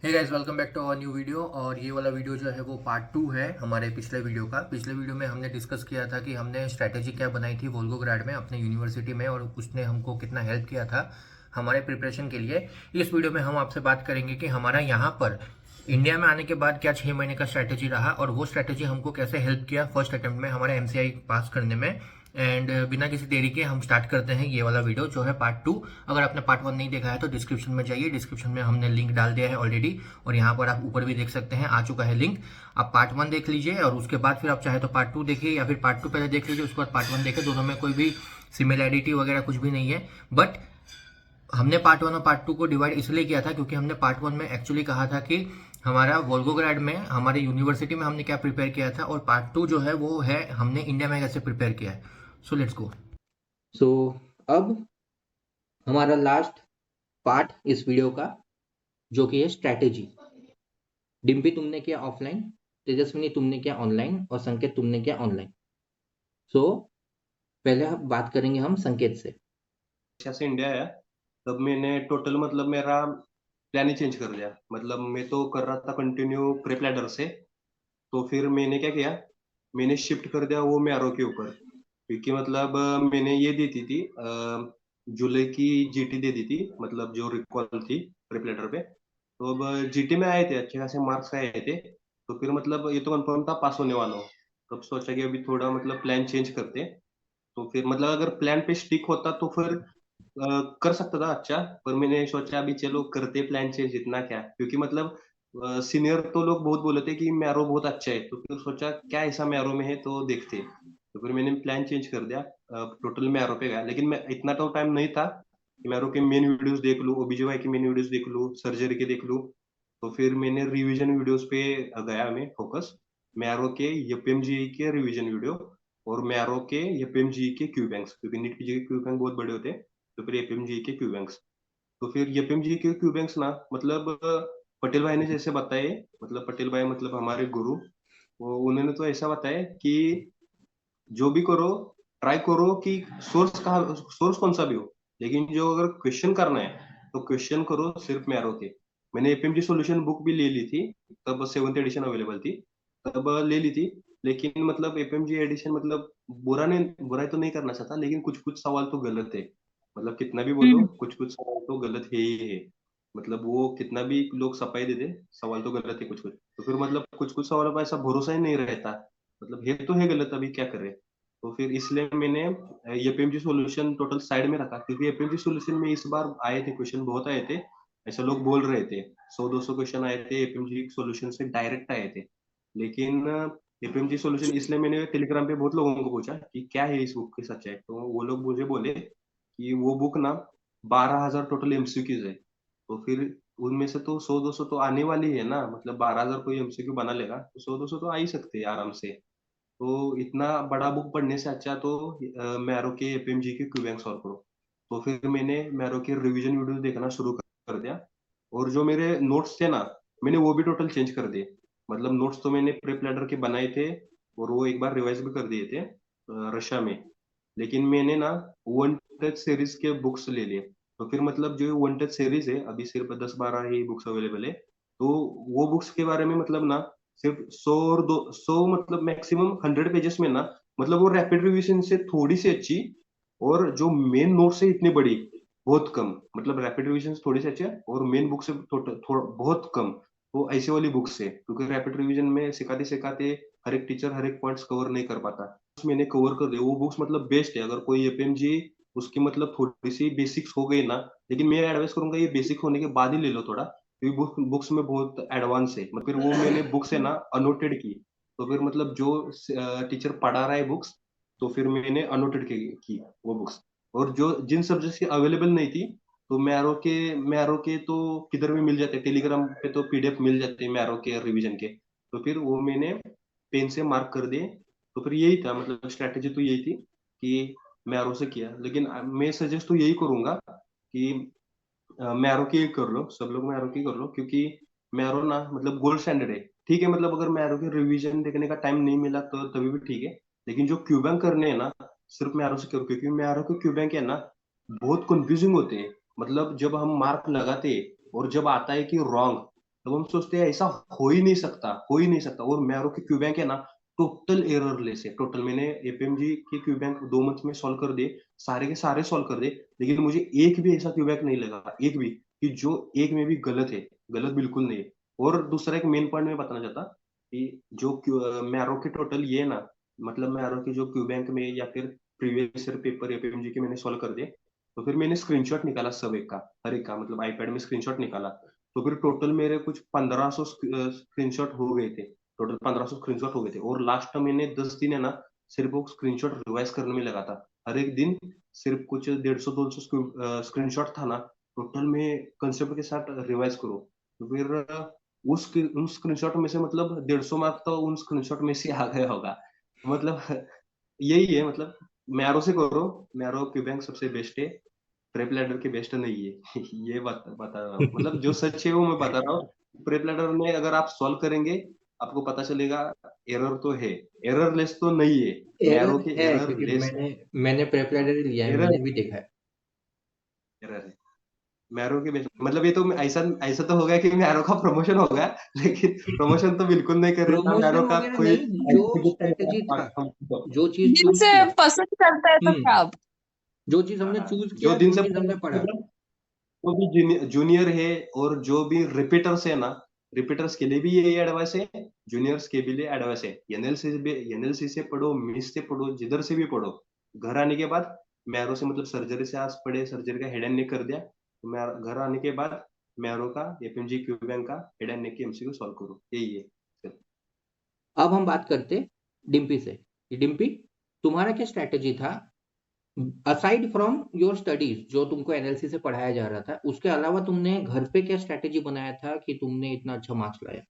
Hey guys, welcome back to our new video. और ये वाला वीडियो जो है वो पार्ट 2 है हमारे पिछले वीडियो का। पिछले वीडियो में हमने डिस्कस किया था कि हमने स्ट्रैटेजी क्या बनाई थी वोल्गोग्राड में अपने यूनिवर्सिटी में, और उसने हमको कितना हेल्प किया था हमारे प्रिपरेशन के लिए। इस वीडियो में हम आपसे बात करेंगे कि हमारा यहाँ पर इंडिया में आने के बाद क्या 6 महीने का स्ट्रैटेजी रहा और वो स्ट्रैटेजी हमको कैसे हेल्प किया फर्स्ट अटेम्प्ट में हमारे एमसीआई पास करने में। एंड बिना किसी देरी के हम स्टार्ट करते हैं ये वाला वीडियो जो है पार्ट 2। अगर आपने पार्ट 1 नहीं देखा है तो डिस्क्रिप्शन में जाइए, डिस्क्रिप्शन में हमने लिंक डाल दिया है ऑलरेडी, और यहाँ पर आप ऊपर भी देख सकते हैं, आ चुका है लिंक। आप पार्ट 1 देख लीजिए और उसके बाद फिर आप चाहे तो पार्ट 2 देखिए या फिर पार्ट 2 पहले देख लीजिए उसके बाद पार्ट 1 देखें। दोनों में कोई भी सिमिलैरिटी वगैरह कुछ भी नहीं है। बट हमने पार्ट 1 और पार्ट 2 को डिवाइड इसलिए किया था क्योंकि हमने पार्ट 1 में एक्चुअली कहा था कि हमारा वोल्गोग्राड में हमारे यूनिवर्सिटी में हमने क्या प्रिपेयर किया था, और पार्ट 2 जो है वो है हमने इंडिया में कैसे प्रिपेयर किया है। So let's go. सो अब हमारा लास्ट पार्ट इस वीडियो का जो कि है स्ट्रैटेजी। डिम्पी तुमने किया ऑफलाइन, तेजस्विनी तुमने किया ऑनलाइन और संकेत तुमने किया ऑनलाइन। सो पहले हम बात करेंगे हम संकेत से। रशिया से इंडिया आया तब मैंने टोटल मतलब मेरा प्लान ही चेंज कर दिया। मतलब मैं तो कर रहा था कंटिन्यू प्रेप लैडर से, तो फिर मैंने क्या किया, मैंने शिफ्ट कर दिया वो मैरो के ऊपर। क्योंकि मतलब मैंने ये दी थी जुलाई की जीटी दे दी थी, मतलब जो रिकॉल थी प्रेप लैडर पे। तो अब जीटी में आए थे, अच्छे खासे मार्क्स आए थे, तो फिर मतलब ये तो कंफर्म था पास होने वाला हूँ। तब सोचा कि अभी थोड़ा मतलब प्लान चेंज करते। तो फिर मतलब अगर प्लान पे स्टिक होता तो फिर कर सकता था अच्छा, पर मैंने सोचा अभी चलो करते प्लान चेंज, इतना क्या। क्योंकि मतलब सीनियर तो लोग बहुत बोले थे कि मैरो बहुत अच्छा है, तो फिर सोचा क्या ऐसा मैरो में है तो देखते। तो फिर मैंने प्लान चेंज कर दिया, टोटल मैरो पे गया। लेकिन मैं इतना तो टाइम नहीं था कि मैरो के मेन वीडियोस देख लूँ, ओबीजीवाई की मेन वीडियोस देख लूँ, सर्जरी के देख लूँ। तो फिर मैंने रिवीजन वीडियोस पे गया मैं फोकस, मैरो के एपीएमजी के रिवीजन वीडियो और मैरो के एपीएमजी के क्यू बैंक्स, क्योंकि नीट पीजी के क्यू बैंक बहुत बड़े होते हैं। तो फिर एपीएमजी के क्यू बैंक्स, तो फिर एपीएमजी के क्यू बैंक्स ना, मतलब पटेल भाई ने जैसे बताए, मतलब पटेल भाई मतलब हमारे गुरु, वो उन्होंने तो ऐसा बताया कि जो भी करो ट्राई करो कि सोर्स कौन सा भी हो, लेकिन जो अगर क्वेश्चन करना है तो क्वेश्चन करो सिर्फ मैरो के। मैंने एपीएमजी सॉल्यूशन बुक भी ले ली थी, तब 7th एडिशन अवेलेबल थी, तब ले ली थी। लेकिन मतलब एपीएमजी एडिशन मतलब बुराई तो नहीं करना चाहता, लेकिन कुछ कुछ सवाल तो गलत है। मतलब कितना भी बोलो, हम्म। कुछ कुछ सवाल तो गलत है ही है। मतलब वो कितना भी लोग सफाई दे दे, सवाल तो गलत है कुछ कुछ। तो फिर मतलब कुछ कुछ सवालों पर ऐसा भरोसा ही नहीं रहता, मतलब है तो है गलत, अभी क्या करे। तो फिर इसलिए मैंने एपीएमजी सॉल्यूशन टोटल साइड में रखा, क्योंकि एपीएमजी सॉल्यूशन में इस बार आए थे क्वेश्चन, बहुत आए थे। ऐसे लोग बोल रहे थे 100-200 क्वेश्चन आए थे एपीएमजी सॉल्यूशन से, डायरेक्ट आए थे। लेकिन एपीएमजी सॉल्यूशन इसलिए मैंने टेलीग्राम पे बहुत लोगों को पूछा कि क्या है इस बुक की सच्चाई, तो वो लोग मुझे बोले कि वो बुक ना 12,000 टोटल एमसीक्यूज है। तो फिर उनमें से तो 100-200 तो आने वाली है ना, मतलब 12,000 कोई एमसीक्यू बना लेगा तो 100-200 तो आ ही सकते हैं आराम से। तो इतना बड़ा बुक पढ़ने से अच्छा तो मैरो के एपीएमजी के क्यू बैंक सॉल्व करो। तो फिर मैंने मैरो के रिवीजन वीडियो देखना शुरू कर दिया, और जो मेरे नोट्स थे ना, मैंने वो भी टोटल चेंज कर दिए। मतलब नोट्स तो मैंने प्रेप लैडर के बनाए थे और वो एक बार रिवाइज भी कर दिए थे रशिया में। लेकिन मैंने ना वन टच सीरीज के बुक्स ले लिए। तो फिर मतलब जो वन टच सीरीज है अभी सिर्फ 10-12 ही बुक्स अवेलेबल है। तो वो बुक्स के बारे में मतलब ना सिर्फ 100 और 200, मतलब मैक्सिमम 100 पेजेस में ना, मतलब वो रैपिड रिवीजन से थोड़ी सी अच्छी, और जो मेन नोट से इतनी बड़ी बहुत कम। मतलब रैपिड रिवीजन थोड़ी सी अच्छी है और मेन बुक से थोड़ा बहुत कम। तो ऐसे वाली बुक्स है, क्योंकि रैपिड रिवीजन में सिखाते सिखाते हर एक टीचर हर एक पॉइंट्स कवर नहीं कर पाता। मैंने कवर कर दिया वो बुक्स, मतलब बेस्ट है अगर कोई एपीएमजी उसकी मतलब थोड़ी सी बेसिक्स हो गई ना। लेकिन मैं एडवाइस करूंगा ये बेसिक होने के बाद ही ले लो थोड़ा, क्योंकि बुक्स में बहुत एडवांस है। मतलब फिर वो मैंने बुक्स है ना अनोटेड की। तो फिर मतलब जो टीचर पढ़ा रहा है बुक्स, तो फिर मैंने अनोटेड की वो बुक्स। और जो जिन सब्जेक्ट्स की अवेलेबल नहीं थी, तो मैरो के तो किधर भी मिल जाते, टेलीग्राम पे तो पीडीएफ मिल जाते हैं मैरो के रिवीजन के। तो फिर वो मैंने पेन से मार्क कर दिए। तो फिर यही था, मतलब स्ट्रैटेजी तो यही थी कि मैरो से किया। लेकिन मैं सजेस्ट तो यही करूंगा कि मैरो की कर लो, सब लोग मैरो की कर लो, क्योंकि मैरो ना मतलब गोल्ड स्टैंडर्ड है। ठीक है, मतलब अगर मैरो की रिवीजन देखने का टाइम नहीं मिला तो तभी भी ठीक है। लेकिन जो क्यू बैंक करने हैं ना, सिर्फ मैरो से करो, क्योंकि मैरो के क्यू बैंक है ना बहुत कंफ्यूजिंग होते हैं। मतलब जब हम मार्क लगाते हैं और जब आता है कि रॉन्ग, तब हम सोचते हैं ऐसा हो ही नहीं सकता, हो ही नहीं सकता। और मैरो के क्यू बैंक है ना, टोटल एररलेस है, टोटल। मैंने एपीएमजी के क्यू बैंक 2 मंथ में सॉल्व कर दिए, सारे के सारे सॉल्व कर दिए, लेकिन मुझे एक भी ऐसा क्यू बैंक नहीं लगा, एक भी, कि जो एक में भी गलत है, गलत बिल्कुल नहीं है। और दूसरा एक मेन पॉइंट मैं बताना चाहता कि जो मैरो के टोटल ये है ना, मतलब मैरो के जो क्यू बैंक में या फिर प्रीवियस ईयर पेपर एपीएमजी के मैंने सॉल्व कर दिए, तो फिर मैंने स्क्रीनशॉट निकाला सब एक का, हर एक का, मतलब आईपैड में स्क्रीनशॉट निकाला। तो फिर टोटल मेरे कुछ 1500 स्क्रीनशॉट हो गए थे, टोटल 1500 स्क्रीनशॉट हो गए थे। और लास्ट में मैंने 10 दिन है ना, सिर्फ वो स्क्रीनशॉट रिवाइज करने में लगा था। हर एक दिन सिर्फ कुछ 150-200 स्क्रीनशॉट था ना, टोटल में कंसेप्ट के साथ रिवाइज करो। तो फिर उन स्क्रीनशॉट में से मतलब 150 मार्क तो उन स्क्रीनशॉट में से आ गया होगा। मतलब यही है, मतलब मैरो से करो, मैरो क्यू बैंक सबसे बेस्ट है, प्रेप लैडर के बेस्ट नहीं है। ये बता रहा हूँ, मतलब जो सच है वो मैं बता रहा हूँ। प्रेप लैडर में अगर आप सॉल्व करेंगे, आपको पता चलेगा एरर तो है, एररलेस तो नहीं है, मैरो एरर के है, एरर क्योंकि लेस मैंने प्रेप लाइब्रेरी लिया है, एरर मैंने भी देखा है। एरर है मैरो के बेस्ट। मतलब ये तो ऐसा ऐसा तो हो गया कि मैरो का प्रमोशन हो गया, लेकिन प्रमोशन तो बिल्कुल नहीं कर रहे था मैरो प्रमोशन का वगैरह कोई। नहीं, जो स्ट्रेटेजी था, जो चीज चूज जिनसे किया, पसंद करता है तो क्या। जो चीज हमने चूज जो किया, दिन जो से चीज हमने पढ़ा। जो भी जूनियर है और जो भी रिपीटर्स है ना, रिपीटर्स के लिए भी ये एडवाइस है, जूनियर्स के भी लिए एडवाइस है। एनएलसी से पढ़ो, मिस से पढ़ो, जिधर से भी पढ़ो, घर आने के बाद मैरो से, मतलब सर्जरी से आज पढ़े, सर्जरी का हेड एंड नेक कर दिया, तो मैं घर आने के बाद मैरो का, एपीएमजी क्यू बैंक का हेड एंड नेक की एमसीक्यू सॉल्व करो, यही है। अब हम बात करते डिम्पी से। डिम्पी, तुम्हारा क्या स्ट्रेटेजी था असाइड फ्रॉम योर स्टडीज, जो तुमको एनएलसी से पढ़ाया जा रहा था, उसके अलावा तुमने घर पे क्या स्ट्रेटेजी बनाया था कि तुमने इतना अच्छा मार्क्स लाया?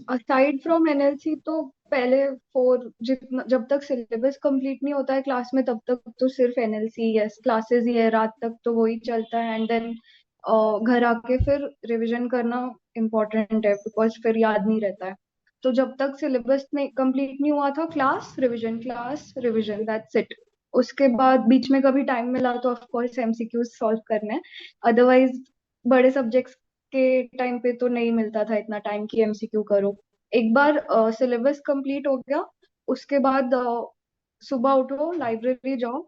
असाइड फ्रॉम एनएलसी तो पहले फोर, जितना जब तक सिलेबस कंप्लीट नहीं होता है क्लास में तब तक तो सिर्फ एनएलसी, यस क्लासेस ही है, रात तक तो वही चलता है। एंड देन घर आके फिर रिवीजन करना इम्पोर्टेंट है, बिकॉज फिर याद नहीं रहता है। तो जब तक सिलेबस नहीं कंप्लीट नहीं हुआ था, क्लास रिवीजन, दैट्स इट। उसके बाद बीच में कभी टाइम मिला तो ऑफ कोर्स एमसीक्यूज सॉल्व करने हैं। अदरवाइज बड़े सब्जेक्ट्स के टाइम पे तो नहीं मिलता था इतना टाइम कि एमसीक्यू करो। एक बार सिलेबस कंप्लीट हो गया, उसके बाद सुबह उठो, लाइब्रेरी जाओ,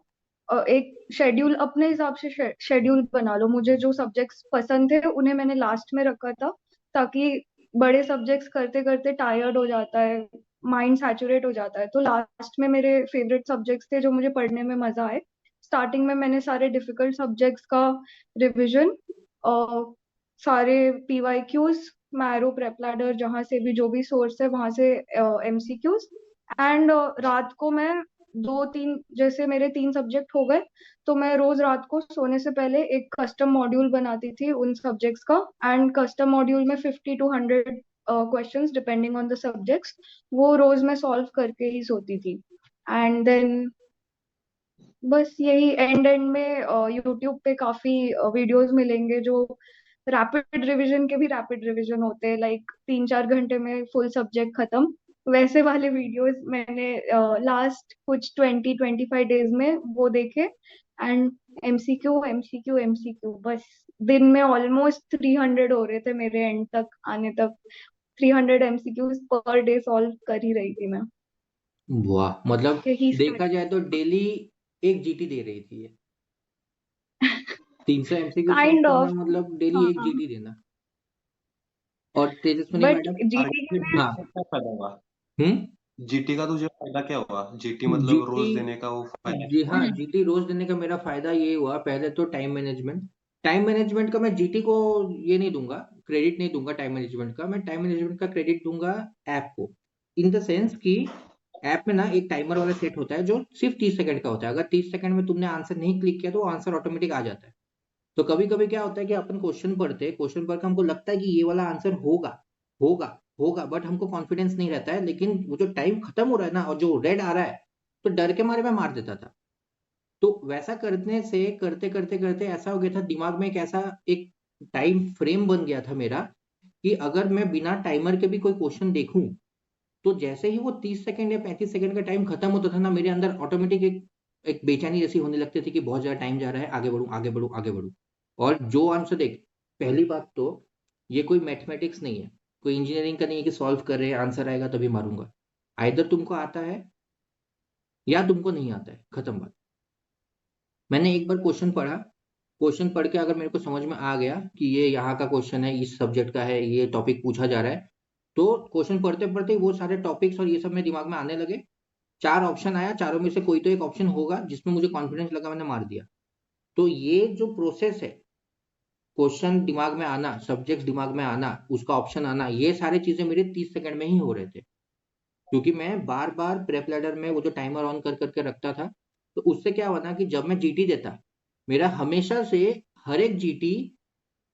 एक शेड्यूल अपने हिसाब से शेड्यूल बना लो। मुझे जो सब्जेक्ट्स पसंद थे उन्हें मैंने लास्ट में रखा था, ताकि बड़े सब्जेक्ट्स करते करते टायर्ड हो जाता है, माइंड सैचुरेट हो जाता है। तो लास्ट में मेरे फेवरेट सब्जेक्ट्स थे जो मुझे पढ़ने में मजा आए। स्टार्टिंग में मैंने सारे डिफिकल्ट सब्जेक्ट्स का रिविजन, सारे पीवाईक्यूज, मैरो, प्रेप लैडर, जहाँ से भी जो भी सोर्स है वहां से एमसीक्यूज। एंड रात को मैं दो तीन, जैसे मेरे 3 सब्जेक्ट हो गए, तो मैं रोज रात को सोने से पहले एक कस्टम मॉड्यूल बनाती थी उन सब्जेक्ट्स का। एंड कस्टम मॉड्यूल में 50 to 100 questions depending on the subjects, वो रोज मैं सॉल्व करके ही सोती थी। एंड देन बस यही, एंड में यूट्यूब पे काफी वीडियोस मिलेंगे जो रैपिड रिवीजन के भी रैपिड रिवीजन होते हैं, लाइक 3-4 घंटे में फुल सब्जेक्ट खत्म। वैसे वाले वीडियोस मैंने लास्ट कुछ 20-25 डेज में वो देखे। एंड एमसीक्यू एमसीक्यू एमसीक्यू, बस दिन में ऑलमोस्ट 300 हो रहे थे मेरे एंड तक आने तक। 300 एमसीक्यूज पर डे सॉल्व कर ही रही थी मैं। वाह, मतलब यही देखा जाए तो स्ट्रेटजी। डेली एक जीटी दे रही थी ये। 300 एमसीक्यू सॉल्व काइंड करना ऑफ। मतलब डेली एक हाँ, जीटी देना। और तेजस्विनी बट मैडम? और जीटी के हाँ। क्या फायदा हुआ हम्म। जीटी का? तुझे फायदा क्या हुआ जीटी, मतलब जीटी, रोज देने का वो फायदा? जी हाँ, जीटी रोज देने का मेरा फायदा ये हुआ, पहले तो टाइम मैनेजमेंट का मैं जीटी को ये नहीं दूंगा, क्रेडिट नहीं दूंगा टाइम मैनेजमेंट का। मैं टाइम मैनेजमेंट का क्रेडिट दूंगा ऐप को, इन द सेंस कि ऐप में ना एक टाइमर वाला सेट होता है जो सिर्फ 30 सेकंड का होता है। अगर 30 सेकंड में तुमने आंसर नहीं क्लिक किया तो आंसर ऑटोमेटिक आ जाता है। तो कभी कभी क्या होता है कि अपन क्वेश्चन पढ़ते हैं, क्वेश्चन पढ़ के हमको लगता है कि ये वाला आंसर होगा होगा होगा, बट हमको कॉन्फिडेंस नहीं रहता है। लेकिन वो जो टाइम खत्म हो रहा है ना और जो रेड आ रहा है, तो डर के मारे मैं मार देता था। तो वैसा करने से करते करते करते ऐसा हो गया था, दिमाग में एक ऐसा एक टाइम फ्रेम बन गया था मेरा, कि अगर मैं बिना टाइमर के भी कोई क्वेश्चन देखूं, तो जैसे ही वो 30 सेकंड या 35 सेकंड का टाइम खत्म होता था ना, मेरे अंदर ऑटोमेटिक एक बेचैनी जैसी होने लगती थी कि बहुत ज्यादा टाइम जा रहा है, आगे बढ़ू आगे बढ़ू आगे बढ़ू। और जो आंसर देख पहली बात तो ये कोई मैथमेटिक्स नहीं है, कोई इंजीनियरिंग का नहीं है कि सॉल्व कर रहे हैं आंसर आएगा तभी मारूंगा। आइदर तुमको आता है या तुमको नहीं आता है, खत्म बात। मैंने एक बार क्वेश्चन पढ़ा, क्वेश्चन पढ़ के अगर मेरे को समझ में आ गया कि ये यहाँ का क्वेश्चन है, इस सब्जेक्ट का है, ये टॉपिक पूछा जा रहा है, तो क्वेश्चन पढ़ते पढ़ते वो सारे टॉपिक्स और ये सब मेरे दिमाग में आने लगे। 4 ऑप्शन आया, चारों में से कोई तो एक ऑप्शन होगा जिसमें मुझे कॉन्फिडेंस लगा, मैंने मार दिया। तो ये जो प्रोसेस है, क्वेश्चन दिमाग में आना, सब्जेक्ट दिमाग में आना, उसका ऑप्शन आना, ये सारी चीजें मेरे 30 सेकंड में ही हो रहे थे, क्योंकि मैं बार बार प्रेप लैडर में वो जो टाइमर ऑन कर करके रखता था। तो उससे क्या हुआ ना कि जब मैं जीटी देता, मेरा हमेशा से हर एक जीटी,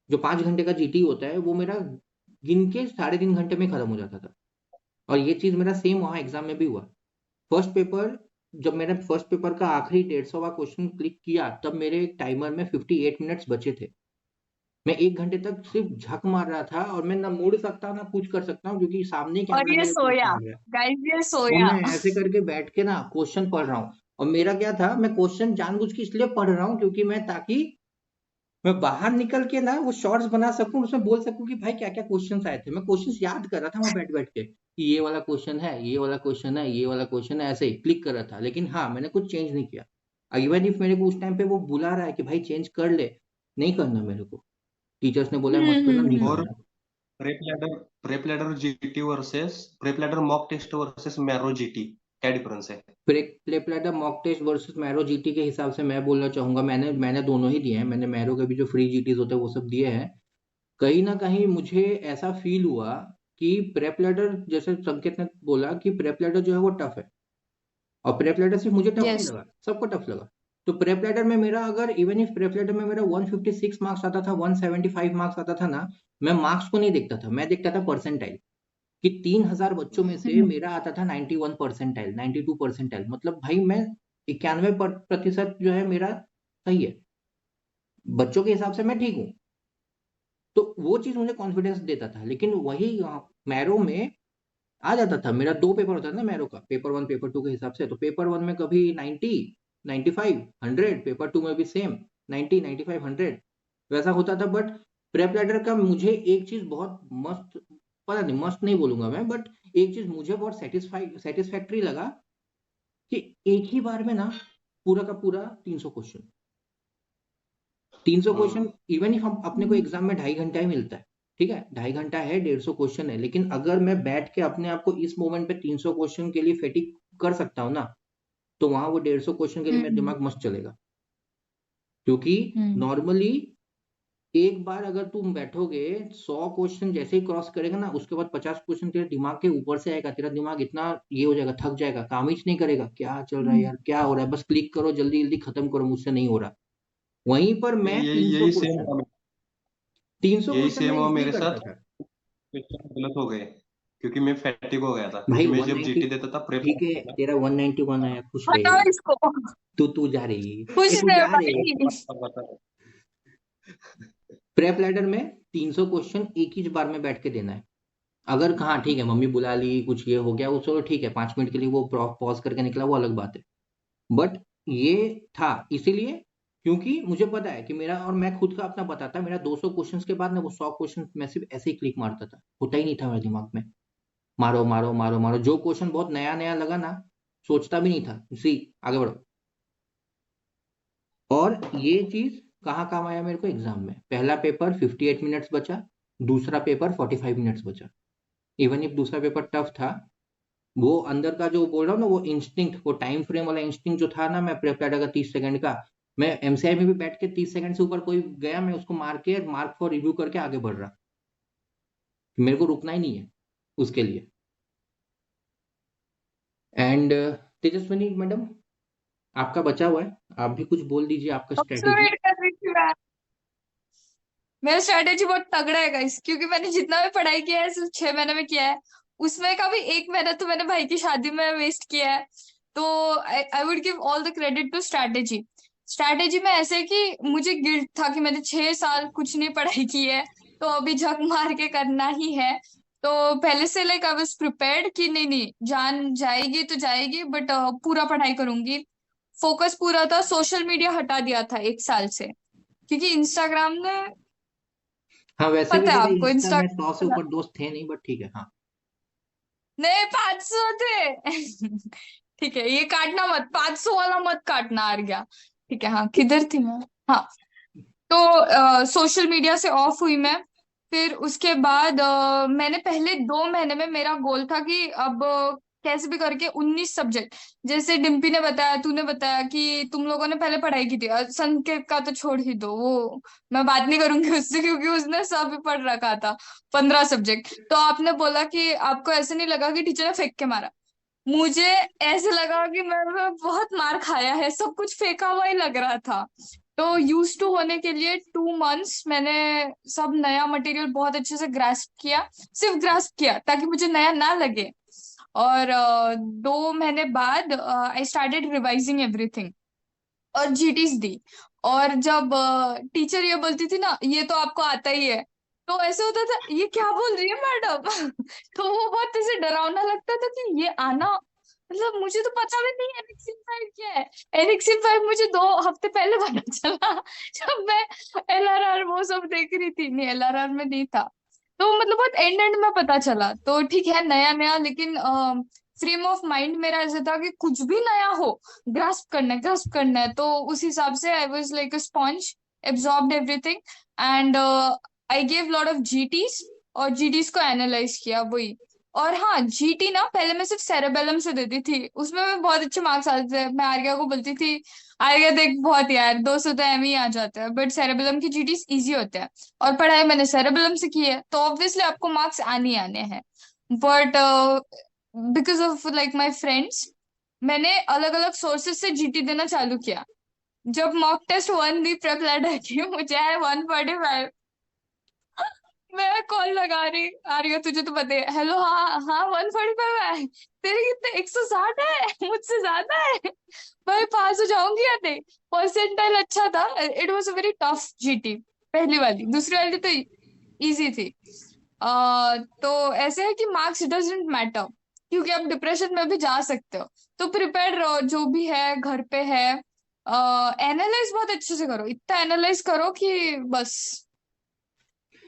जो 5 घंटे का जीटी होता है, वो मेरा गिन के 3.5 घंटे में खत्म हो जाता था। और ये चीज मेरा सेम वहां एग्जाम में भी हुआ। फर्स्ट पेपर, जब मैंने फर्स्ट पेपर का आखिरी 150वां क्वेश्चन क्लिक किया, तब मेरे टाइमर में 58 मिनट्स बचे थे। मैं 1 घंटे तक सिर्फ झक मार रहा था, और मैं ना मुड़ सकता ना कुछ कर सकता हूँ, क्योंकि सामने और कैमरा ये मेरे फेस सोया, मार रहा है। गाइस ये और सोया। मैं ऐसे करके बैठ के ना क्वेश्चन पढ़ रहा हूँ। और मेरा क्या था, मैं क्वेश्चन जानबूझ के इसलिए पढ़ रहा हूँ क्योंकि मैं, ताकि मैं बाहर निकल के ना वो शॉर्ट्स बना सकूं, उसमें बोल सकूं कि भाई क्या क्या क्वेश्चन्स आए थे। मैं क्वेश्चंस याद कर रहा था वहां बैठ बैठ के कि ये वाला क्वेश्चन है, ये वाला क्वेश्चन है, ये वाला क्वेश्चन है, ऐसे ही क्लिक कर रहा था। लेकिन हाँ, मैंने कुछ चेंज नहीं किया। इवन इफ मेरे को उस टाइम पे वो बुला रहा है कि भाई चेंज कर ले, नहीं करना मेरे को। टीचर्स ने बोला है मत करना, नहीं और करना। Prep ladder GT versus prep ladder mock test versus Marrow GT, क्या डिफरेंस है? Prep ladder mock test versus Marrow GT के हिसाब से मैं बोलना चाहूंगा, मैंने दोनों ही दिए हैं। मैंने मैरो के भी जो फ्री जीटीज होते हैं वो सब दिए हैं। कहीं ना कहीं मुझे ऐसा फील हुआ कि प्रेप लैडर, जैसे संकेत ने बोला कि प्रेप लैडर जो है वो टफ है, और प्रेप लैडर सिर्फ मुझे टफ नहीं यस। लगा, सबको टफ लगा। तो प्रेप लैडर में मेरा, अगर इवन इफ प्रेप लैडर में मेरा 156 मार्क्स आता था, 175 मार्क्स आता था ना, मैं मार्क्स को नहीं देखता था, मैं देखता था परसेंटाइल, कि 3000 बच्चों में से मेरा आता था 91 परसेंटाइल, 92 परसेंटाइल। मतलब भाई मैं 91% जो है मेरा सही है, बच्चों के हिसाब से मैं ठीक हूँ। तो वो चीज मुझे कॉन्फिडेंस देता था। लेकिन वही मैरो में आ जाता था, मेरा 2 पेपर होता था ना मैरो का, पेपर 1 पेपर 2 के हिसाब से। तो पेपर 1 में कभी 90, 95, 100, पेपर 2 में भी सेम 90, 95, 100 वैसा होता था। बट प्रेप लैडर का मुझे एक चीज बहुत मस्त, पता नहीं मस्त नहीं बोलूंगा मैं, बट एक चीज मुझे बहुत सेटिस्फैक्ट्री लगा कि एक ही बार में ना पूरा का पूरा 300 क्वेश्चन, 300 क्वेश्चन। इवन इफ हम अपने को एग्जाम में 2.5 घंटा ही मिलता है, ठीक है, 2.5 घंटा है, 150 क्वेश्चन है, लेकिन अगर मैं बैठ के अपने आप को इस मोमेंट पे 300 क्वेश्चन के लिए फेटिक कर सकता हूँ ना, तो वहां वो 150 क्वेश्चन के लिए मेरा दिमाग मस्त चलेगा। क्योंकि नॉर्मली एक बार अगर तुम बैठोगे, 100 क्वेश्चन जैसे ही क्रॉस करेगा ना, उसके बाद 50 क्वेश्चन तेरे दिमाग के ऊपर से आएगा। तेरा दिमाग इतना ये हो जाएगा, थक जाएगा, काम ही नहीं करेगा, क्या चल रहा है यार, क्या हो रहा है, बस क्लिक करो, जल्दी जल्दी खत्म करो, मुझसे नहीं हो रहा। वहीं पर मैं यही 300 यही सेम क्वेश्चन हुआ 300 यही क्वेश्चन सेम मैं हुआ इजिली मेरे करता साथ। था। क्वेश्चन गलत हो गए क्योंकि मैं फैटिक हो गया था, भाई क्योंकि मैं जब 190, जीटी देता था प्रेप ठीक है, तेरा 191 आया, खुश रहे। हटाओ इसको। तू जा रही, खुश तू रहे जा रही। भाई। बता। प्रेप लैडर में 300 क्वेश्चन एक ही बार में बैठ के देना है। अगर हाँ ठीक है, मम्मी बुला ली, कुछ ये हो गया, वो चलो ठीक है, 5 मिनट के लिए वो पॉज करके निकला, वो अलग बात है। बट ये था इसीलिए क्योंकि मुझे पता है कि मेरा, और मैं खुद का अपना बताता, मेरा 200 क्वेश्चंस के बाद ना वो 100 क्वेश्चन मैं सिर्फ ऐसे ही क्लिक मारता था, होता ही नहीं था मेरे दिमाग में। मारो मारो मारो मारो, जो क्वेश्चन बहुत नया नया लगा ना, सोचता भी नहीं था, सी आगे बढ़ो। और ये चीज कहाँ काम आया मेरे को एग्जाम में। पहला पेपर 58 मिनट्स बचा, दूसरा पेपर 45 मिनट्स बचा। इवन इफ दूसरा पेपर टफ था, वो अंदर का जो बोल रहा हूँ ना, वो इंस्टिंक्ट, वो टाइम फ्रेम वाला इंस्टिंक्ट जो था ना, मैं प्रेप लैडर का 30 सेकंड का, मैं एमसीआई में भी बैठ के 30 सेकंड से ऊपर कोई गया, मैं उसको मार के मार्क फॉर रिव्यू करके आगे बढ़ रहा, मेरे को रुकना ही नहीं है उसके लिए। एंड तेजस्विनी मैडम, आपका बचा हुआ है, आप भी कुछ बोल दीजिए, आपका कब से स्ट्रेटेजी। वेट कर रही थी मैं। मेरा स्ट्रेटेजी बहुत तगड़ा है गाइस, क्योंकि मैंने जितना भी पढ़ाई किया है सिर्फ 6 महीने में किया है। उसमें का भी 1 महीना तो मैंने भाई की शादी में वेस्ट किया है। तो I would give all the credit to strategy. Strategy में ऐसे कि मुझे गिल्ट था कि मैंने 6 साल कुछ नहीं पढ़ाई की है, तो अभी झक मार के करना ही है। तो पहले से लाइक आई वाज प्रिपेयर्ड कि नहीं नहीं, जान जाएगी तो जाएगी, बट पूरा पढ़ाई करूंगी। फोकस पूरा था, सोशल मीडिया हटा दिया था 1 साल से, क्योंकि इंस्टाग्राम ने हाँ, वैसे भी पता है मेरे आपको इंस्टा में 100 से इंस्टाग्राम। ऊपर दोस्त थे नहीं, बट ठीक है। हाँ। नहीं, 500 थे। ठीक है, ये काटना मत, 500 वाला मत काटना, आ गया। ठीक है, हाँ, किधर थी मैं? हाँ, तो सोशल मीडिया से ऑफ हुई मैं। फिर उसके बाद मैंने पहले 2 महीने में मेरा गोल था कि अब कैसे भी करके 19 सब्जेक्ट, जैसे डिम्पी ने बताया, तूने बताया कि तुम लोगों ने पहले पढ़ाई की थी, संकेत का तो छोड़ ही दो, वो मैं बात नहीं करूंगी उससे, क्योंकि उसने सब ही पढ़ रखा था, 15 सब्जेक्ट। तो आपने बोला कि आपको ऐसे नहीं लगा कि टीचर ने फेंक के मारा? मुझे ऐसे लगा कि मैं बहुत मार खाया है, सब कुछ फेंका हुआ ही लग रहा था। तो यूज टू होने के लिए 2 मंथ्स मैंने सब नया मटेरियल बहुत अच्छे से ग्रास्प किया, सिर्फ ग्रास्प किया ताकि मुझे नया ना लगे। और 2 महीने बाद आई स्टार्टेड रिवाइजिंग एवरीथिंग और जीटीज दी। और जब टीचर ये बोलती थी ना, ये तो आपको आता ही है, तो ऐसे होता था, ये क्या बोल रही है मैडम? तो वो बहुत ऐसे डरावना लगता था कि ये आना, मतलब मुझे तो पता भी नहीं एनएक्सिल 5 क्या है। एनएक्सिल 5 मुझे 2 हफ्ते पहले पता चला, जब मैं एलआरआर वो सब देख रही थी। नहीं, एलआरआर में नहीं था, तो मतलब बहुत एंड एंड में पता चला। तो ठीक है, नया नया, लेकिन फ्रेम ऑफ माइंड मेरा ऐसा था कि कुछ भी नया हो, ग्रास्प करना है। तो उस हिसाब से I was like a sponge, absorbed everything. And I gave lot of gists, और जीटीज को एनालाइज किया, वही। और हाँ, जीटी ना पहले मैं सिर्फ सेरेबेलम से देती थी, उसमें मैं बहुत अच्छे मार्क्स आते थे। मैं आर्या को बोलती थी, आर्या देख बहुत यार, 200 तो एम ही आ जाते हैं, बट सेरेबेलम की जीटीज इजी होते हैं। और पढ़ाई मैंने सेरेबेलम से की है, तो ऑब्वियसली आपको मार्क्स आने ही आने हैं। But because of like my friends, मैंने अलग अलग सोर्सेस से जीटी देना चालू किया। जब मॉक टेस्ट 1 दी प्रेप लैडर की, मुझे आया 145। मैं कॉल लगा रही, आ रही हो, तुझे तो पता है, हेलो, हाँ हाँ, 145 है। तेरे कितने, 160 है? मुझसे ज्यादा है। भाई, पास हो जाऊंगी या नहीं? परसेंटाइल अच्छा था। It was a very tough GT, पहली वाली। दूसरी वाली तो इजी थी। तो ऐसे है कि मार्क्स डजंट मैटर, क्योंकि आप डिप्रेशन में भी जा सकते हो। तो प्रिपेयर रहो, जो भी है घर पे है। एनालाइज बहुत अच्छे से करो, इतना एनालाइज करो कि बस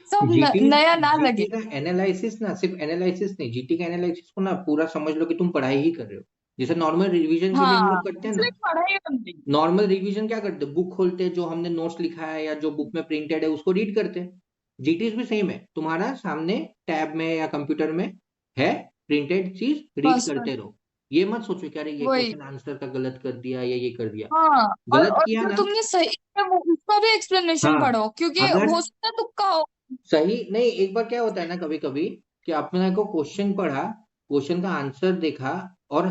सब जीटी नया ना जीटी लगे। का एनालिसिस ना, सिर्फ एनालिसिस नहीं, जीटी का एनालिसिस को ना पूरा समझ लो कि तुम पढ़ाई ही कर रहे हो। जैसे नॉर्मल रिवीजन के लिए हम हाँ, लोग करते हैं ना। इसलिए पढ़ाई बनती। नॉर्मल रिवीजन क्या करते हैं, बुक खोलते हैं, जो हमने नोट्स लिखा है या जो बुक में प्रिंटेड है उसको रीड करते हैं। जीटीस भी सेम है, तुम्हारा सामने टैब में या कंप्यूटर में है प्रिंटेड चीज, रीड बस बस, करते रहो। ये मत सोचो कि अरे ये वही। क्वेश्चन आंसर का गलत कर दिया या ये कर दिया। हाँ, गलत और किया जो ना। तुमने सही है वो, उसका भी एक्सप्लेनेशन हाँ। पढ़ो, क्योंकि अगर हो सकता है तुक्का हो। सही नहीं, एक बार क्या होता है ना कभी कभी, कि आपने को क्वेश्चन पढ़ा, क्वेश्चन का आंसर देखा, और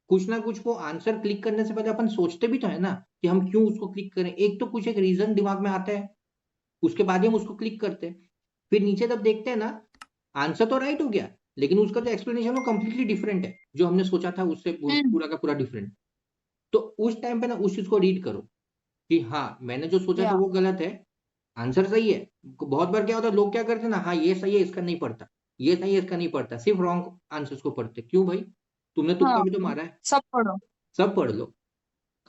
कुछ ना कुछ वो आंसर क्लिक करने से पहले अपन सोचते भी तो है ना कि हम क्यों उसको क्लिक करें। एक तो कुछ एक रीजन दिमाग में आता है, उसके बाद ही हम उसको क्लिक करते हैं। फिर नीचे जब देखते हैं ना, आंसर तो राइट हो गया, लेकिन उसका जो एक्सप्लेनेशन वो कंप्लीटली डिफरेंट है, जो हमने सोचा था उससे हम्म। पूरा का पूरा डिफरेंट। तो उस टाइम पे ना उस चीज को रीड करो कि हाँ, मैंने जो सोचा था या वो गलत है, आंसर सही है। बहुत बार क्या होता है, लोग क्या करते हैं ना, हाँ ये सही है इसका नहीं पड़ता, ये सही है इसका नहीं पड़ता, सिर्फ रॉन्ग आंसर्स को पढ़ते। क्यों भाई, तुमने तुक्का हाँ, भी तो मारा है। सब पढ़ो। सब पढ़ लो,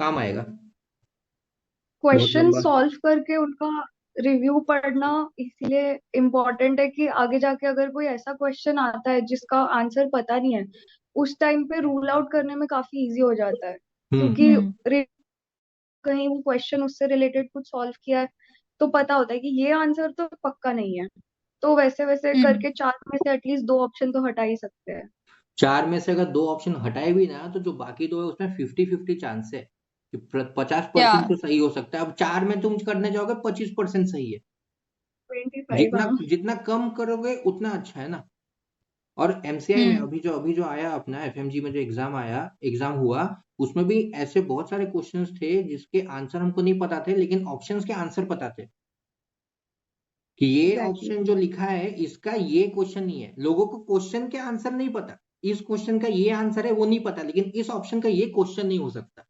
काम आएगा। बहुत क्वेश्चन लंबा। सॉल्व करके उनका रिव्यू पढ़ना इसीलिए इम्पोर्टेंट है कि आगे जाके अगर कोई ऐसा क्वेश्चन आता है जिसका आंसर पता नहीं है, उस टाइम पे रूल आउट करने में काफी इजी हो जाता है। क्योंकि हम्म। कहीं वो क्वेश्चन उससे रिलेटेड कुछ सॉल्व किया है, तो पता होता है कि ये आंसर तो पक्का नहीं है। तो वैसे वैसे हम्म। करके 4 में से एटलीस्ट 2 ऑप्शन तो हटा ही सकते हैं। चार में से अगर दो ऑप्शन हटाए भी ना, तो जो बाकी दो है उसमें 50-50 चांस है कि 50% या तो सही हो सकता है। अब चार में तुम करने जाओगे 25% सही है। 25, जितना हाँ। जितना कम करोगे उतना अच्छा है ना। और एमसीआई में हम्म। अभी जो आया अपना एफएमजी में जो एग्जाम हुआ, उसमें भी ऐसे बहुत सारे क्वेश्चंस थे जिसके आंसर हमको नहीं पता थे, लेकिन ऑप्शंस के आंसर पता थे कि ये एग्जैक्टली। ऑप्शन जो लिखा है इसका ये क्वेश्चन नहीं है। लोगों को क्वेश्चन के आंसर नहीं पता, इस क्वेश्चन का ये आंसर है वो नहीं पता, लेकिन इस ऑप्शन का ये क्वेश्चन नहीं हो सकता,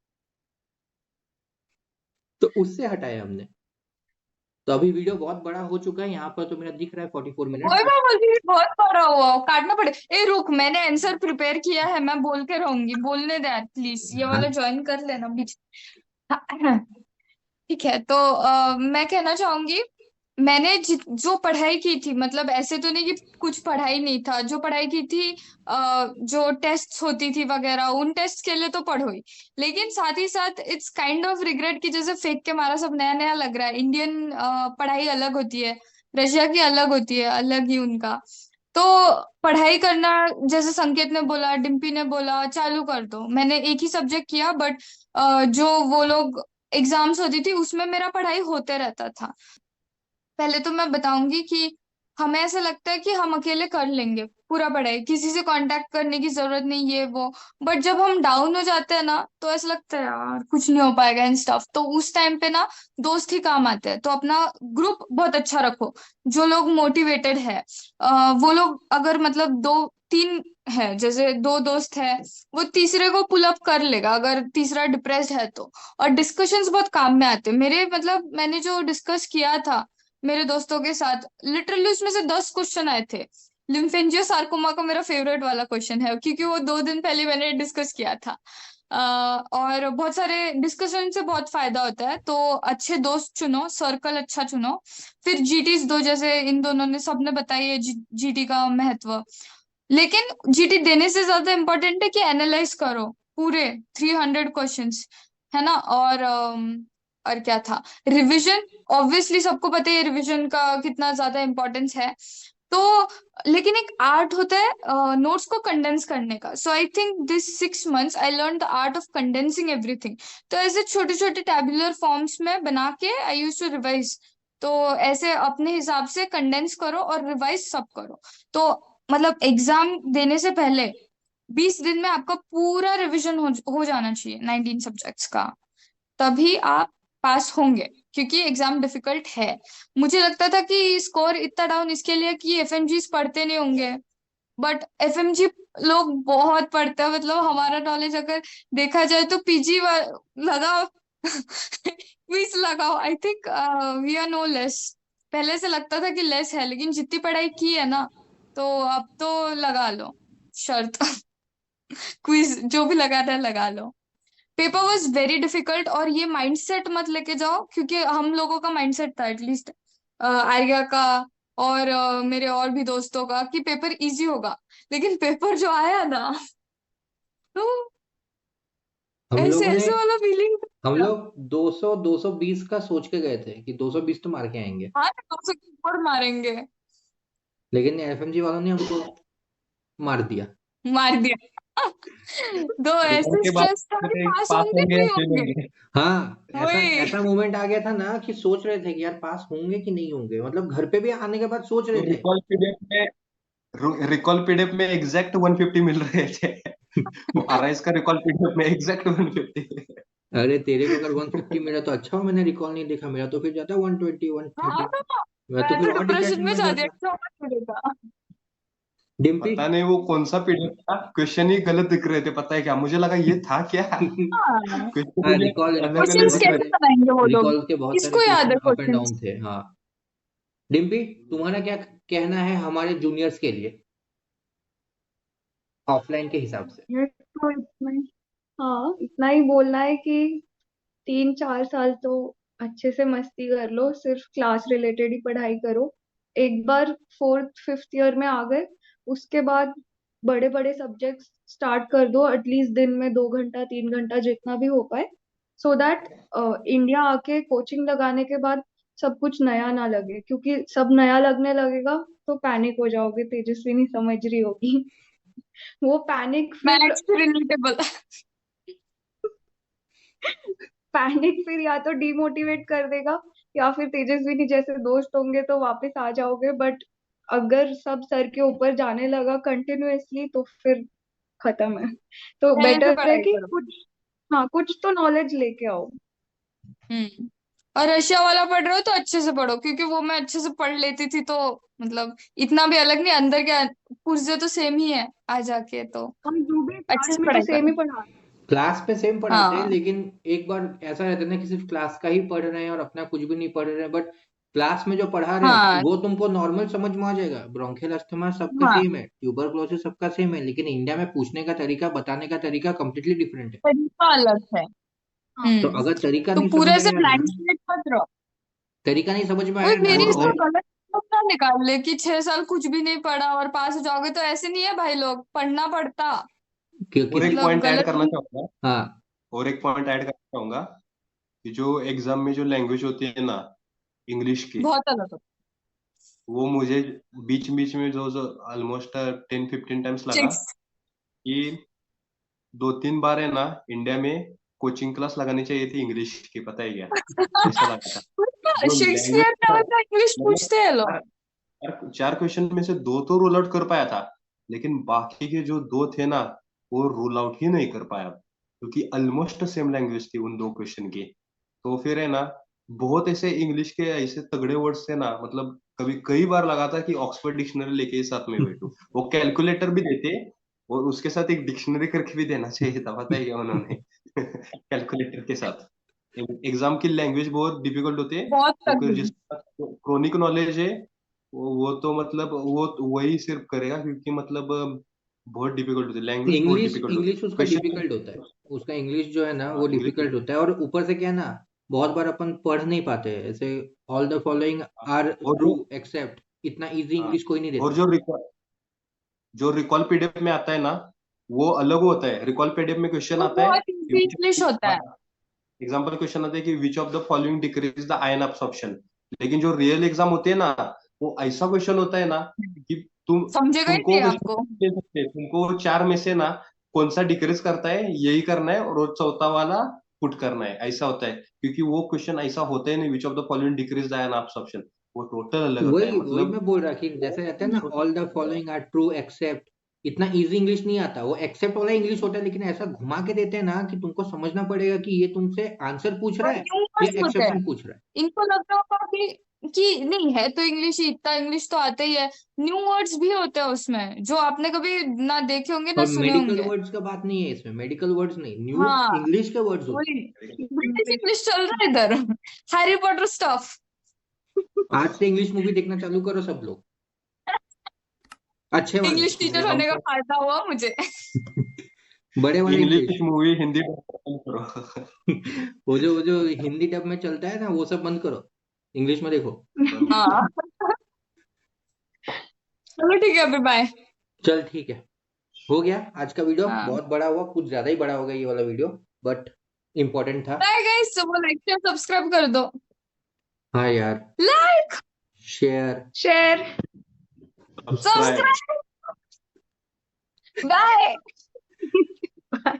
तो उससे हटाया हमने। तो अभी वीडियो बहुत बड़ा हो चुका है, यहाँ पर तो मेरा दिख रहा है 44 मिनट। वही मैं बोलती थी, बहुत पढ़ा हुआ हो, काटना पड़े। ए रुक, मैंने आंसर प्रिपेयर किया है, मैं बोल के रहूंगी, बोलने दे प्लीज, ये हाँ। वाला ज्वाइन कर लेना बीच। हाँ, ठीक है, तो मैं कहना चाहूंगी मैंने जो पढ़ाई की थी, मतलब ऐसे तो नहीं कि कुछ पढ़ाई नहीं था, जो पढ़ाई की थी, जो टेस्ट होती थी वगैरह, उन टेस्ट के लिए तो पढ़ो ही। लेकिन साथ ही साथ इट्स काइंड ऑफ रिग्रेट कि जैसे फेंक के मारा सब नया नया लग रहा है। इंडियन पढ़ाई अलग होती है, रशिया की अलग होती है, अलग ही उनका। तो पढ़ाई करना, जैसे संकेत ने बोला, डिम्पी ने बोला, चालू कर दो। मैंने एक ही सब्जेक्ट किया, बट जो वो लोग एग्जाम्स होती थी उसमें मेरा पढ़ाई होते रहता था। पहले तो मैं बताऊंगी कि हमें ऐसा लगता है कि हम अकेले कर लेंगे पूरा पढ़ाई, किसी से कांटेक्ट करने की जरूरत नहीं, ये वो। बट जब हम डाउन हो जाते हैं ना, तो ऐसा लगता है यार कुछ नहीं हो पाएगा इन स्टफ। तो उस टाइम पे ना दोस्त ही काम आते हैं। तो अपना ग्रुप बहुत अच्छा रखो, जो लोग मोटिवेटेड है। वो लोग अगर मतलब दो तीन है, जैसे दो दोस्त है, वो तीसरे को पुल अप कर लेगा अगर तीसरा डिप्रेस्ड है तो। और डिस्कशंस बहुत काम में आते हैं मेरे, मतलब मैंने जो डिस्कस किया था मेरे दोस्तों के साथ, लिटरली उसमें से 10 क्वेश्चन आए थे। लिम्फेंजियो सार्कोमा का मेरा फेवरेट वाला क्वेश्चन है, क्योंकि वो 2 दिन पहले मैंने डिस्कस किया था। और बहुत सारे डिस्कशन से बहुत फायदा होता है। तो अच्छे दोस्त चुनो, सर्कल अच्छा चुनो। फिर जीटीस दो, जैसे इन दोनों ने सबने बताई है जीटी का महत्व। लेकिन जीटी देने से ज्यादा इम्पोर्टेंट है कि एनालाइज करो पूरे 300 क्वेश्चंस, है ना। और क्या था, रिवीजन। ऑब्वियसली सबको पता है रिवीजन का कितना ज्यादा इम्पोर्टेंस है। तो लेकिन एक आर्ट होता है नोट्स को कंडेंस करने का। So I think this 6 months I learn the art of condensing everything. तो ऐसे छोटे छोटे टैबुलर फॉर्म्स में बना के आई यूज टू रिवाइज। तो ऐसे अपने हिसाब से कंडेंस करो और रिवाइज सब करो। तो मतलब एग्जाम देने से पहले 20 दिन में आपका पूरा रिवीजन हो जाना चाहिए 19 सब्जेक्ट्स का। तभी आप पास होंगे, क्योंकि एग्जाम डिफिकल्ट है। मुझे लगता था कि स्कोर इतना डाउन इसके लिए कि एफएमजी पढ़ते नहीं होंगे, बट एफएमजी लोग बहुत पढ़ते हैं। मतलब हमारा नॉलेज अगर देखा जाए तो पीजी लगाओ क्विज लगाओ, I think we are no less. पहले से लगता था कि लेस है, लेकिन जितनी पढ़ाई की है ना, तो अब तो लगा लो शर्त क्विज जो भी लगाना है लगा लो। Paper was very difficult. और ये माइंडसेट मत लेके जाओ, क्योंकि हम लोगों का माइंडसेट था एटलीस्ट, आर्या का और मेरे और भी दोस्तों का, कि पेपर इजी होगा। लेकिन पेपर जो आया ना, तो हम ऐसे लोगों ने ऐसे वाला फीलिंग। हम लोग 200 220 का सोच के गए थे कि 220 तो मार के आएंगे, हाँ, 200 की ऊपर मारेंगे। लेकिन एफएमजी वालों ने हमको मार दिया। मार दिया दो रिजल्ट ऐसे के बाद स्ट्रेस था कि थे पास पास होंगे होंगे या नहीं फेल होंगे। होंगे। हाँ, ऐसा वही। ऐसा मोमेंट आ गया था ना कि सोच रहे थे कि यार पास होंगे कि नहीं होंगे, मतलब घर पे भी आने के बाद सोच रहे तो थे। रिकॉल पीडीएफ में एग्जैक्ट 150 मिल रहे थे। आरआईएस का रिकॉल पीडीएफ में एग्जैक्ट 150। अरे तेरे को अगर 150 मिला तो अच्छा हो, मैंने रिकॉल नहीं देखा, मेरा तो फिर जाता 120 130। हाँ, मैं तो मैं फिर तो और डिप्रेशन डिप्रेशन में में जा दिया, जाता। क्या मिलेगा। डिम्पी पता नहीं वो कौन सा पीडीएफ था, क्वेश्चन ही गलत दिख रहे थे, पता है क्या, मुझे लगा ये था क्या। हाँ, क्वेश्चन हाँ, मुझे रिकॉल रिकॉल अलग के क्वेश्चंस अलग बहुत दिख रहे कैसे सारे, बनाएंगे वो लोग, रिकॉल के बहुत सारे किसको याद है question up and questions. Down थे। हाँ, डिम्पी तुम्हारा क्या कहना है हमारे जूनियर्स के लिए ऑफलाइन के हिसाब से? ये तो इतना ही, हाँ इतना ही बोलना है कि 3-4 साल तो अच्छे से मस्ती कर लो, सिर्फ क्लास रिलेटेड ही पढ़ाई करो। एक बार 4th 5th ईयर में आ गए, उसके बाद बड़े बड़े सब्जेक्ट्स स्टार्ट कर दो, एटलीस्ट दिन में 2 घंटा 3 घंटा जितना भी हो पाए, सो दैट इंडिया आके कोचिंग लगाने के बाद सब कुछ नया ना लगे, क्योंकि सब नया लगने लगेगा तो पैनिक हो जाओगे, तेजस्वी नहीं समझ रही होगी वो पैनिक फिर मैथ्स रिलेटेबल पैनिक फिर या तो डिमोटिवेट कर देगा, या फिर तेजस्विनी जैसे दोस्त होंगे तो वापस आ जाओगे। बट अगर सब सर के ऊपर जाने लगा कंटिन्यूअसली तो फिर खत्म है। तो पहले से बेटर है पढ़ाई कि करो। कुछ, हाँ कुछ तो नॉलेज लेके आओ। हम्म। और रशिया वाला पढ़ रहे हो तो अच्छे से पढ़ो, क्योंकि वो मैं अच्छे से पढ़ लेती थी। तो मतलब इतना भी अलग नहीं, अंदर के पुर्जे तो सेम ही है आ जाके। तो हम जो भी अच्छे क्लास से में तो पढ़ाई सेम करो। ही पढ़ा। क्लास पे सेम पढ़ाते हैं, हाँ, लेकिन एक बार ऐसा रहता है ना कि सिर्फ क्लास का ही पढ़ रहे हैं और अपना कुछ भी नहीं पढ़ रहे हैं, बट क्लास में जो पढ़ा रहे हैं हाँ, वो तुमको नॉर्मल समझ में आ जाएगा। ब्रोंकियल अस्थमा सबका हाँ, सेम है, ट्यूबरक्लोसिस सबका सेम है, लेकिन इंडिया में पूछने का तरीका, बताने का तरीका कंप्लीटली डिफरेंट है। तरीका अलग है। हाँ तो हम्म। अगर तरीका तो नहीं समझ पूरे से आएगा ना, ब्लैंक स्लेट मत रहो। तरीका नहीं समझ में कोई आया ना मेरी और इसको तो गलत ना निकाल ले कि 6 साल कुछ भी नहीं पढ़ा और पास हो जाओगे, तो ऐसे नहीं है भाई, लोग पढ़ना पड़ता। और एक किसी मतलब पॉइंट ऐड गलत करना नहीं। चाहूंगा हाँ और एक पॉइंट ऐड करना चाहूंगा कि जो एग्जाम में जो लैंग्वेज होती है ना इंग्लिश की, बहुत अलग होता वो मुझे बीच बीच में जो जो ऑलमोस्ट 10-15 टाइम्स लगा है। कि 2-3 बार है ना इंडिया में कोचिंग क्लास लगानी चाहिए थी इंग्लिश की, पता है क्या? ऐसा लगा था। जो शेक्सपियर लैंग्वेज था लेवल का इंग्लिश मतलब पूछते हैं लोग। चार चार क्वेश्चन में से दो तो रूल आउट कर पाया था, लेकिन बाकी के जो दो थे ना वो रूल आउट ही नहीं कर पाया, क्योंकि ऑलमोस्ट सेम लैंग्वेज थी उन दो क्वेश्चन की। तो फिर है ना बहुत ऐसे इंग्लिश के ऐसे तगड़े वर्ड्स थे ना, मतलब कभी कई बार लगा था कि ऑक्सफोर्ड डिक्शनरी लेके ही साथ में बैठूं, वो कैलकुलेटर भी देते और उसके साथ एक डिक्शनरी करके भी देना चाहिए था, पता है क्या उन्होंने कैलकुलेटर के साथ। एग्जाम की लैंग्वेज बहुत डिफिकल्ट होती है, बहुत तो फिर तगड़ी। जिसका क्रोनिक नॉलेज है वो तो मतलब वो वही सिर्फ करेगा, क्योंकि मतलब बहुत डिफिकल्ट होती है, लैंग्वेज बहुत इंग्लिश डिफिकल्ट होती इंग्लिश है उसका क्वेश्चन। डिफिकल्ट होता है। उसका इंग्लिश जो है ना वो हाँ इंग्लिश। डिफिकल्ट होता है, और ऊपर से क्या है ना, बहुत बार अपन पढ़ नहीं पाते हैं ऐसे। ऑल द फॉलोइंग आर और ट्रू जो एक्सेप्ट, इतना इजी हाँ इंग्लिश कोई नहीं और देता। जो रिकॉल पीडीएफ में आता है ना वो अलग होता है। रिकॉल पीडीएफ में क्वेश्चन वो आता है बहुत इजी इंग्लिश होता है। एग्जाम्पल क्वेश्चन आता है कि which of the following decrease the ion absorption, लेकिन जो रियल एग्जाम होते हैं ना वो ऐसा क्वेश्चन होता है ना कि समझेगा ही तुमको नहीं क्वेश्चन आपको। दे सकते हैं, तुमको वो चार में से ना कौन सा डिक्रीज करता है यही करना है, और वो चौथा वाला पुट करना है, ऐसा होता है। क्योंकि वो क्वेश्चन ऐसा होता है नहीं which of the following decrease the ion absorption, वो टोटल अलग होता है वही वही मतलब। मैं बोल रहा कि जैसे रहता है ना, all the following are true except, इतना इजी इंग्लिश नहीं आता। वो एक्सेप्ट वाला इंग्लिश होता है, लेकिन ऐसा घुमा के देते हैं ना कि तुमको समझना पड़ेगा कि ये तुमसे आंसर पूछ रहा और है न्यू या वर्ड्स होते हैं। एक्सेप्शन पूछ रहा है। इनको लगता होगा कि नहीं है तो इंग्लिश ही, इतना इंग्लिश तो आता ही है। न्यू वर्ड्स भी होते हैं उसमें जो आपने कभी ना देखे होंगे ना और सुने मेडिकल होंगे। वर्ड्स का बात नहीं है इसमें, मेडिकल वर्ड्स नहीं, न्यू हाँ, इंग्लिश के वर्ड्स होते वही ब्रिटिश इंग्लिश चल रहा है इधर। Harry Potter stuff. हैं। आज से इंग्लिश मूवी देखना चालू करो सब लोग, अच्छे वाले। इंग्लिश टीचर हम होने का तो फायदा हुआ मुझे। बड़े वाले इंग्लिश इंग्लिश। मूवी हिंदी में करो। वो जो हिंदी डब में चलता है ना, वो सब बंद करो, इंग्लिश में देखो। हाँ, चलो ठीक है, अभी बाय। चल ठीक है, हो गया आज का वीडियो। हाँ, बहुत बड़ा हुआ, कुछ ज्यादा ही बड़ा हो गया ये वाला वीडियो, बट इम्पोर्टेंट था। बाय गाइस, वो लाइक शेयर सब्सक्राइब कर दो। हाँ यार, like, share. Share. Subscribe. Subscribe, bye. Bye.